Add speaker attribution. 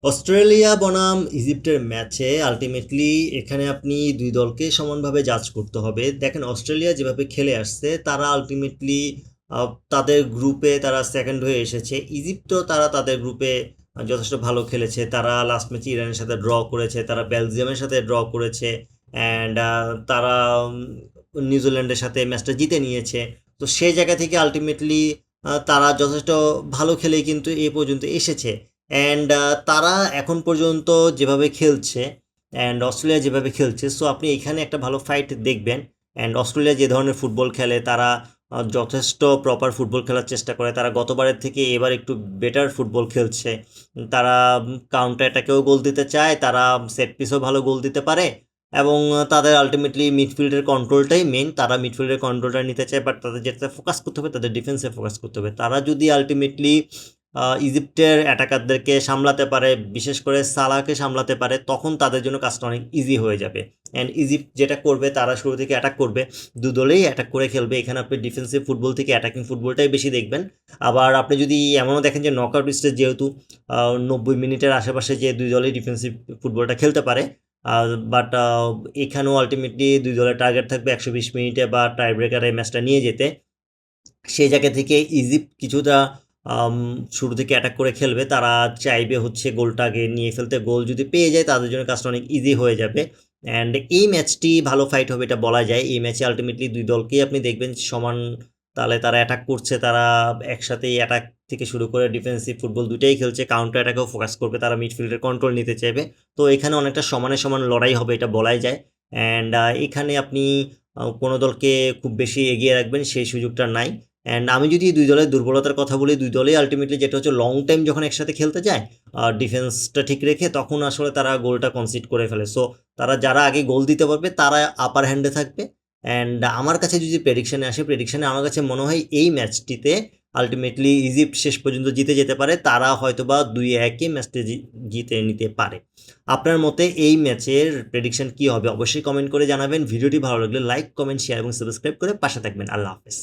Speaker 1: Australia বনাম ইজিপ্টের ম্যাচে ultimately এখানে আপনি দুই দলকে সমানভাবে জাজ করতে হবে। দেখেন অস্ট্রেলিয়া যেভাবে খেলে আসছে তারা আলটিমেটলি তাদের গ্রুপে তারা সেকেন্ড হয়ে এসেছে। ইজিপ্টও তারা তাদের গ্রুপে যথেষ্ট ভালো খেলেছে। তারা লাস্ট ম্যাচে ইরানের সাথে ড্র করেছে, তারা বেলজিয়ামের সাথে ড্র করেছে, অ্যান্ড তারা নিউজিল্যান্ডের সাথে ম্যাচটা জিতে নিয়েছে। তো সেই জায়গা থেকে আলটিমেটলি তারা যথেষ্ট ভালো খেলেই কিন্তু এ পর্যন্ত এসেছে। অ্যান্ড তারা এখন পর্যন্ত যেভাবে খেলছে অ্যান্ড অস্ট্রেলিয়া যেভাবে খেলছে, সো আপনি এখানে একটা ভালো ফাইট দেখবেন। অ্যান্ড অস্ট্রেলিয়া যে ধরনের ফুটবল খেলে তারা যথেষ্ট প্রপার ফুটবল খেলার চেষ্টা করে। তারা গতবারের থেকে এবার একটু বেটার ফুটবল খেলছে। তারা কাউন্টার অ্যাটাকেও গোল দিতে চায়, তারা সেট পিসেও ভালো গোল দিতে পারে, এবং তাদের আলটিমেটলি মিডফিল্ডের কন্ট্রোলটাই মেন। তারা মিডফিল্ডের কন্ট্রোলটা নিতে চায়, বাট তাদের যেটা ফোকাস করতে হবে তাদের ডিফেন্সে ফোকাস করতে হবে। তারা যদি আলটিমেটলি ইজিপ্টের অ্যাটাকারদেরকে সামলাতে পারে, বিশেষ করে সালাহকে সামলাতে পারে, তখন তাদের জন্য কাজটা অনেক ইজি হয়ে যাবে। অ্যান্ড ইজিপ্ট যেটা করবে, তারা শুরু থেকে অ্যাটাক করবে, দু দলেই অ্যাটাক করে খেলবে। এখানে আপনি ডিফেন্সিভ ফুটবল থেকে অ্যাটাকিং ফুটবলটাই বেশি দেখবেন। আবার আপনি যদি এমনও দেখেন যে নকআউট স্টেজ যেহেতু 90 মিনিটের আশেপাশে যে দুই দলেই ডিফেন্সিভ ফুটবলটা খেলতে পারে, বাট এখানেও আলটিমেটলি দুই দলের টার্গেট থাকবে 120 মিনিটে বা টাই ব্রেকারে ম্যাচটা নিয়ে যেতে। সেই জায়গা থেকে ইজিপ্ট কিছুটা আম, শুরু থেকে অ্যাটাক করে খেলবে। তারা চাইবে হচ্ছে গোলটা আগে নিয়ে ফেলতে। গোল যদি পেয়ে যায় তাদের জন্য কাজটা অনেক ইজি হয়ে যাবে। অ্যান্ড এই ম্যাচটি ভালো ফাইট হবে এটা বলা যায়। এই ম্যাচে আলটিমেটলি দুই দলকেই আপনি দেখবেন সমান তাহলে তারা অ্যাটাক করছে, তারা একসাথেই অ্যাটাক থেকে শুরু করে ডিফেন্সিভ ফুটবল দুটাই খেলছে, কাউন্টার অ্যাটাকেও ফোকাস করবে, তারা মিডফিল্ডের কন্ট্রোল নিতে চাইবে। তো এখানে অনেকটা সমানে সমান লড়াই হবে এটা বলাই যায়। অ্যান্ড এখানে আপনি কোনো দলকে খুব বেশি এগিয়ে রাখবেন সেই সুযোগটা নাই। অ্যান্ড আমি যদি দুই দলের দুর্বলতার কথা বলি, দুই দলেই আলটিমেটলি যেটা হচ্ছে লং টাইম যখন একসাথে খেলতে যায় ডিফেন্সটা ঠিক রেখে, তখন আসলে তারা গোলটা কনসিড করে ফেলে। সো তারা যারা আগে গোল দিতে পারবে তারা আপার হ্যান্ডে থাকবে। অ্যান্ড আমার কাছে যদি প্রেডিকশানে আসে, প্রেডিকশানে আমার কাছে মনে হয় এই ম্যাচটিতে আলটিমেটলি ইজিপ্ট শেষ পর্যন্ত জিতে যেতে পারে। তারা হয়তো বা 2-1 ম্যাচটি জিতে নিতে পারে। আপনার মতে এই ম্যাচের প্রেডিকশন কী হবে অবশ্যই কমেন্ট করে জানাবেন। ভিডিওটি ভালো লাগলে লাইক, কমেন্ট, শেয়ার এবং সাবস্ক্রাইব করে পাশে থাকবেন। আল্লাহ হাফেজ।